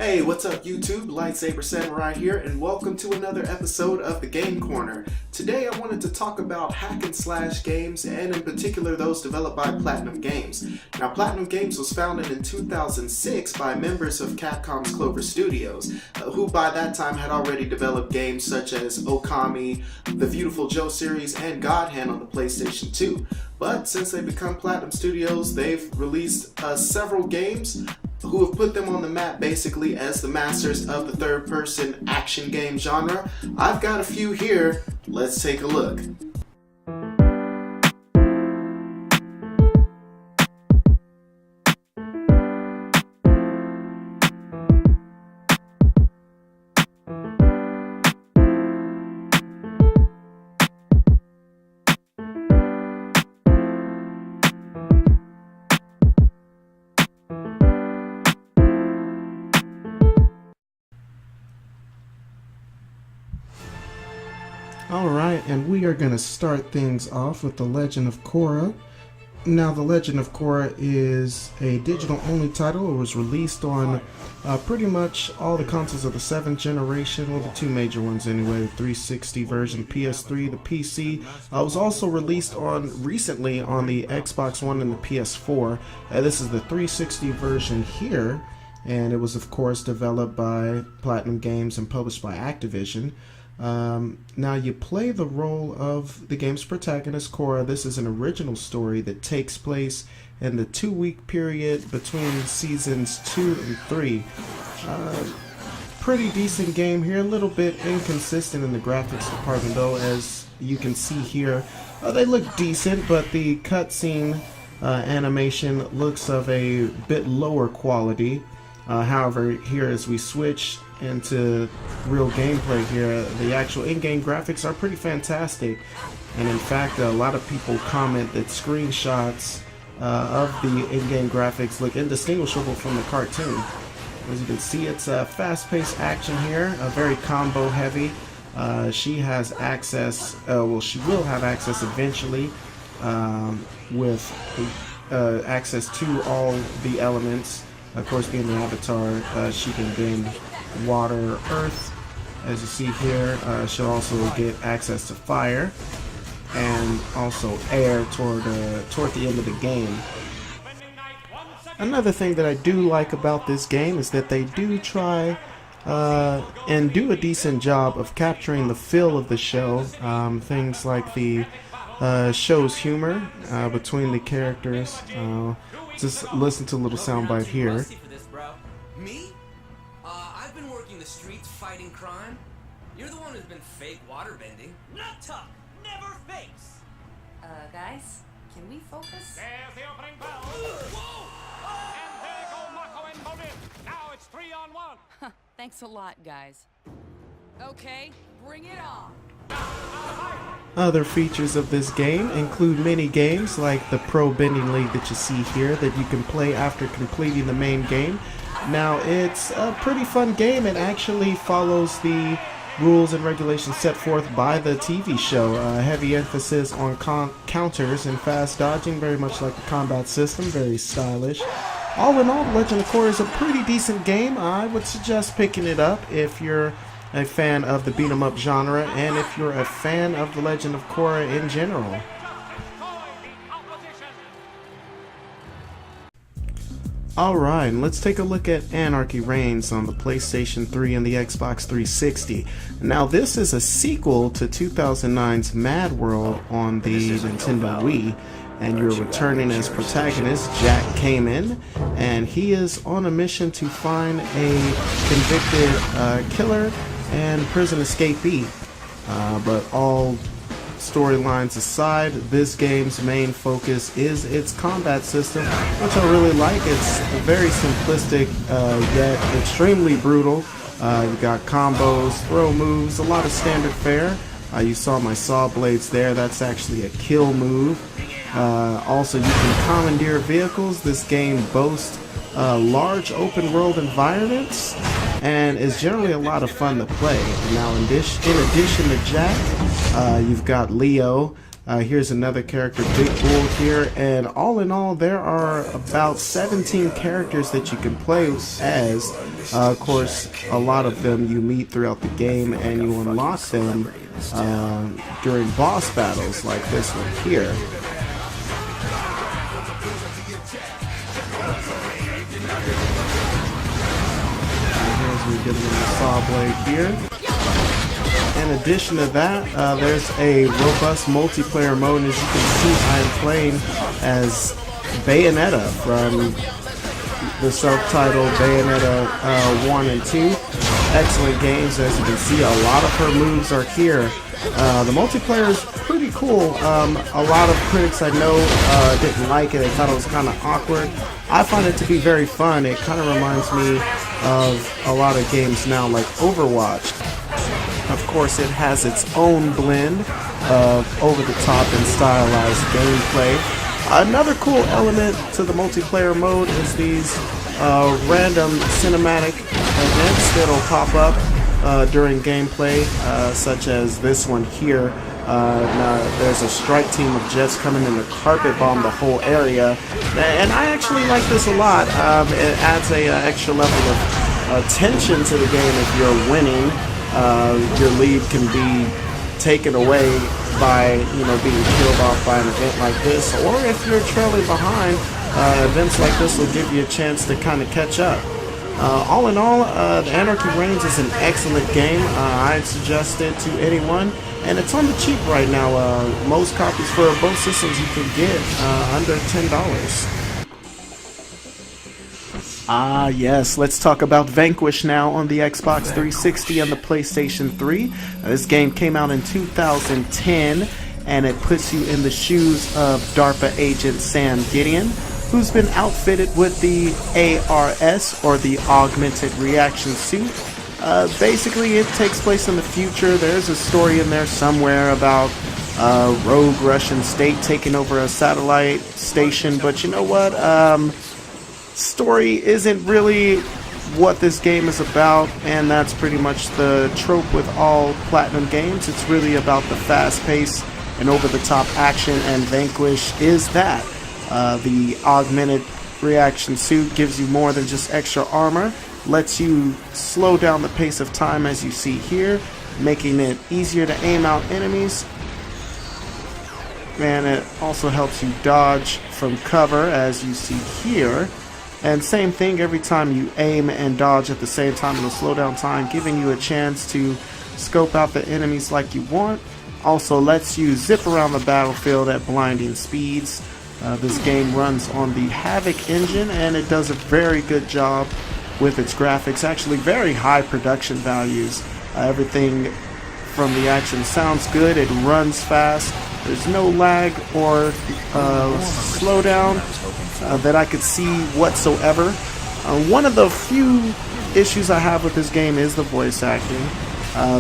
Hey, what's up YouTube? Lightsaber Samurai here, and welcome to another episode of the Game Corner. Today I wanted to talk about hack and slash games, and in particular those developed by Platinum Games. Now, Platinum Games was founded in 2006 by members of Capcom's Clover Studios, who by that time had already developed games such as Okami, the Beautiful Joe series, and God Hand on the PlayStation 2. But since they've become Platinum Studios, they've released several games who have put them on the map basically as the masters of the third-person action game genre. I've got a few here. Let's take a look. Alright, and we are going to start things off with the Legend of Korra. Now, the Legend of Korra is a digital-only title. It was released on pretty much all the consoles of the 7th generation, well, the two major ones anyway, the 360 version, PS3, the PC. It was also released recently on the Xbox One and the PS4. This is the 360 version here, and it was, of course, developed by Platinum Games and published by Activision. Now you play the role of the game's protagonist, Korra. This is an original story that takes place in the 2-week period between seasons 2 and 3. Pretty decent game here, a little bit inconsistent in the graphics department though, as you can see here. They look decent, but the cutscene animation looks of a bit lower quality. However, here as we switch into real gameplay here, the actual in-game graphics are pretty fantastic, and in fact a lot of people comment that screenshots of the in-game graphics look indistinguishable from the cartoon. As you can see, it's a fast-paced action here, very combo heavy. She has access, she will have access eventually with access to all the elements. Of course, being the avatar, she can bend water, earth, as you see here. She'll also get access to fire and also air toward the end of the game. Another thing that I do like about this game is that they do try and do a decent job of capturing the feel of the show. Things like the show's humor between the characters. Just listen to a little soundbite here. Me? I've been working the streets fighting crime. You're the one who's been fake waterbending. Not talk, never fakes. Guys, can we focus? There's the opening bell. Whoa! And there go Mako and Morin. Now it's 3-on-1. Thanks a lot, guys. Okay, bring it on. Other features of this game include mini games like the Pro Bending League that you see here that you can play after completing the main game. Now, it's a pretty fun game. It actually follows the rules and regulations set forth by the TV show. Heavy emphasis on counters and fast dodging, very much like the combat system, very stylish. All in all, Legend of Korra is a pretty decent game. I would suggest picking it up if you're a fan of the beat-em-up genre, and if you're a fan of the Legend of Korra in general. Alright, let's take a look at Anarchy Reigns on the PlayStation 3 and the Xbox 360. Now, this is a sequel to 2009's Mad World on the Nintendo Wii, and you're returning as protagonist Jack Kamen, and he is on a mission to find a convicted killer and prison escapee. But all storylines aside, this game's main focus is its combat system, which I really like. It's very simplistic, yet extremely brutal. You've got combos, throw moves, a lot of standard fare. You saw my saw blades there. That's actually a kill move. Also, you can commandeer vehicles. This game boasts large open world environments and is generally a lot of fun to play. Now, in addition to Jack, you've got Leo, Here's another character, Big Bull here, and all in all, there are about 17 characters that you can play as. Of course, a lot of them you meet throughout the game, and you unlock them during boss battles like this one here. We get a little saw blade here. In addition to that, there's a robust multiplayer mode. As you can see, I am playing as Bayonetta from the self-titled Bayonetta 1 and 2. Excellent games. As you can see, a lot of her moves are here. The multiplayer is pretty cool. A lot of critics I know didn't like it. They thought it was kind of awkward. I find it to be very fun. It kind of reminds me of a lot of games now like Overwatch. Of course, it has its own blend of over-the-top and stylized gameplay. Another cool element to the multiplayer mode is these random cinematic events that'll pop up during gameplay, such as this one here. Now there's a strike team of Jets coming in to carpet bomb the whole area, and I actually like this a lot. It adds a extra level of tension to the game if you're winning. Your lead can be taken away by, being killed off by an event like this, or if you're trailing behind, events like this will give you a chance to kind of catch up. All in all, the Anarchy Reigns is an excellent game. I'd suggest it to anyone, and it's on the cheap right now. Most copies for both systems you can get under $10. Ah, yes, let's talk about Vanquish now on the Xbox 360 and the PlayStation 3. This game came out in 2010, and it puts you in the shoes of DARPA agent Sam Gideon, who's been outfitted with the ARS, or the Augmented Reaction Suit. Basically, it takes place in the future. There's a story in there somewhere about a rogue Russian state taking over a satellite station, but you know what? Story isn't really what this game is about, and that's pretty much the trope with all Platinum games. It's really about the fast pace and over-the-top action, and Vanquish is that. The Augmented Reaction Suit gives you more than just extra armor, lets you slow down the pace of time as you see here, making it easier to aim out enemies. And it also helps you dodge from cover as you see here. And same thing, every time you aim and dodge at the same time, it'll slow down time, giving you a chance to scope out the enemies like you want. Also lets you zip around the battlefield at blinding speeds. This game runs on the Havoc engine, and it does a very good job with its graphics. Actually, very high production values. Everything from the action sounds good. It runs fast. There's no lag or slowdown that I could see whatsoever. One of the few issues I have with this game is the voice acting.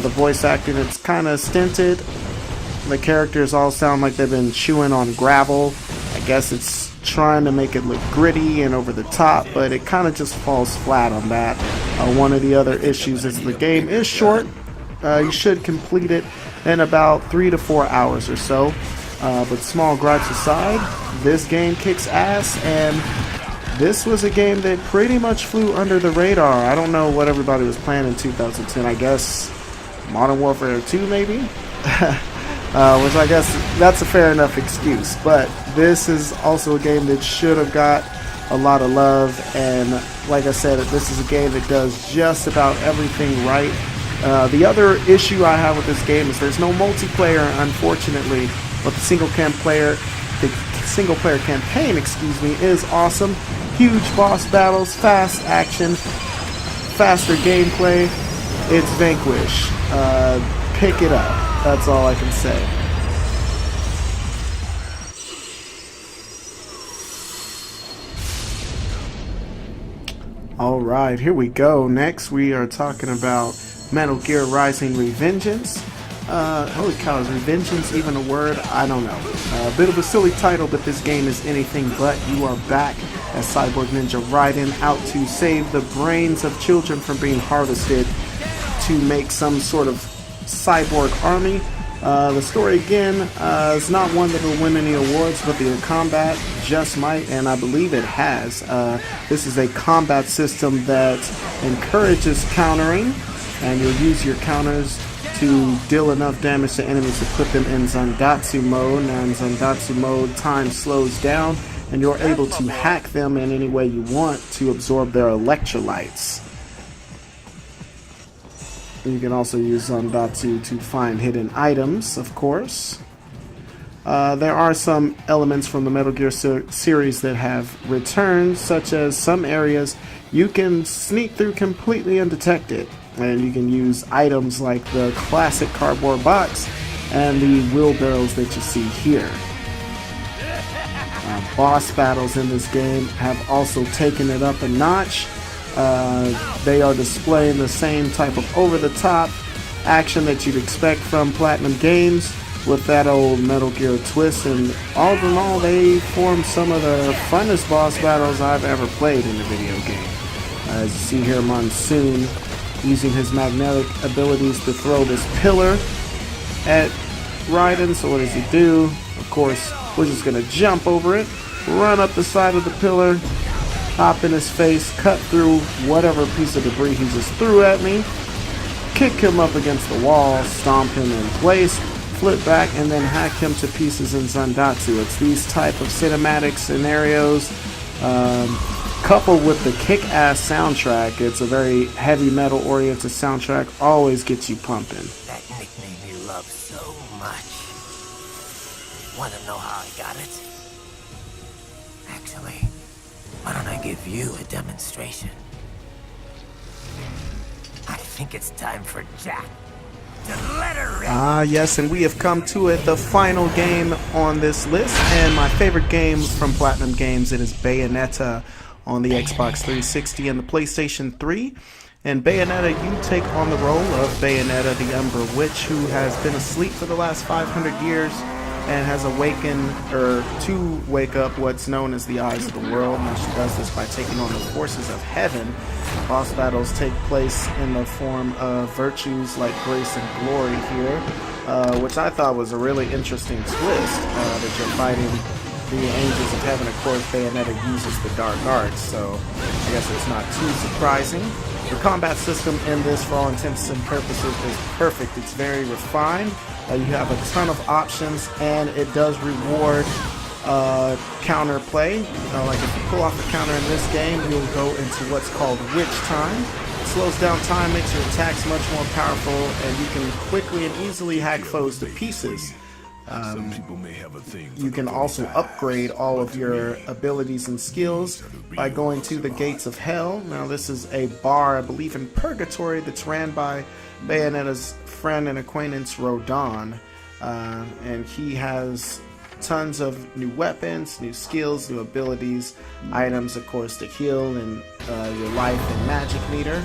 The voice acting, it's kind of stinted. The characters all sound like they've been chewing on gravel. I guess it's trying to make it look gritty and over the top, but it kind of just falls flat on that. One of the other issues is the game is short. You should complete it in about 3 to 4 hours or so. But small gripes aside, this game kicks ass, and this was a game that pretty much flew under the radar. I don't know what everybody was playing in 2010. I guess Modern Warfare 2 maybe? Which I guess that's a fair enough excuse. But this is also a game that should have got a lot of love, and like I said, this is a game that does just about everything right. The other issue I have with this game is there's no multiplayer, unfortunately, but the single player campaign, is awesome. Huge boss battles, fast action, faster gameplay. It's Vanquish. Pick it up. That's all I can say. Alright, here we go. Next we are talking about Metal Gear Rising Revengeance. Holy cow, is Revengeance even a word? I don't know. A bit of a silly title, but this game is anything but. You are back as Cyborg Ninja Raiden, out to save the brains of children from being harvested to make some sort of cyborg army. The story again is not one that will win any awards, but the combat just might, and I believe it has. This is a combat system that encourages countering, and you'll use your counters to deal enough damage to enemies to put them in Zandatsu mode. Now in Zandatsu mode, time slows down, and you're able to hack them in any way you want to absorb their electrolytes. You can also use Zandatsu to find hidden items, of course. There are some elements from the Metal Gear series that have returned, such as some areas you can sneak through completely undetected, and you can use items like the classic cardboard box and the wheelbarrows that you see here. Boss battles in this game have also taken it up a notch. They are displaying the same type of over-the-top action that you'd expect from Platinum Games with that old Metal Gear twist, and all in all, they form some of the funnest boss battles I've ever played in a video game. As you see here, Monsoon using his magnetic abilities to throw this pillar at Raiden. So what does he do? Of course, we're just going to jump over it, run up the side of the pillar, hop in his face, cut through whatever piece of debris he just threw at me, kick him up against the wall, stomp him in place, flip back, and then hack him to pieces in Zandatsu. It's these type of cinematic scenarios, coupled with the kick-ass soundtrack. It's a very heavy metal oriented soundtrack, always gets you pumping. That nickname you love so much. Want to know how I got it? Actually, why don't I give you a demonstration? I think it's time for Jack to let her rip. Ah, yes, and we have come to it, the final game on this list, and my favorite game from Platinum Games. It is Bayonetta on the Xbox 360 and the PlayStation 3. And Bayonetta, you take on the role of Bayonetta, the Ember Witch, who has been asleep for the last 500 years and has awakened, or to wake up, what's known as the Eyes of the World. And she does this by taking on the forces of heaven. Boss battles take place in the form of virtues like grace and glory here, which I thought was a really interesting twist, that you're fighting the angels of heaven. Of course, Bayonetta uses the dark arts, so I guess it's not too surprising. The combat system in this, for all intents and purposes, is perfect. It's very refined. You have a ton of options, and it does reward counter play. Like if you pull off a counter in this game, you'll go into what's called witch time. It slows down time, makes your attacks much more powerful, and you can quickly and easily hack foes to pieces. You can also upgrade all of your abilities and skills by going to the Gates of Hell. Now this is a bar, I believe, in Purgatory that's ran by Bayonetta's friend and acquaintance Rodon, and he has tons of new weapons, new skills, new abilities, items, of course, to heal, and your life and magic meter.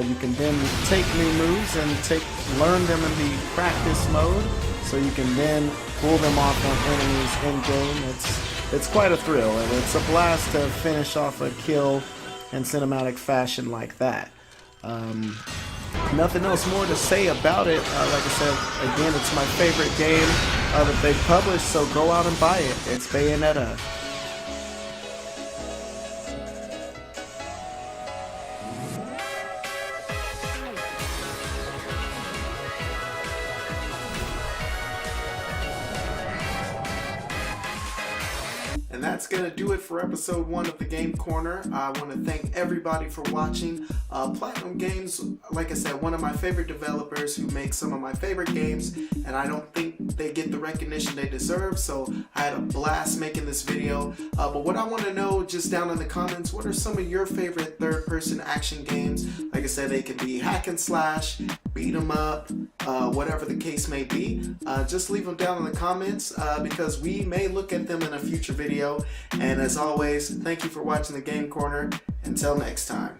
You can then take new moves and learn them in the practice mode, so you can then pull them off on enemies in game. It's quite a thrill, and it's a blast to finish off a kill in cinematic fashion like that. Nothing else more to say about it. Like I said, again, it's my favorite game that they published, so go out and buy it. It's Bayonetta. And that's going to do it for episode 1 of the Game Corner. I want to thank everybody for watching. Platinum Games, like I said, one of my favorite developers who makes some of my favorite games, and I don't think they get the recognition they deserve, so I had a blast making this video. But what I want to know, just down in the comments, what are some of your favorite third-person action games? Like I said, they can be hack and slash, beat 'em up, whatever the case may be. Just leave them down in the comments because we may look at them in a future video. And as always, thank you for watching the Game Corner. Until next time.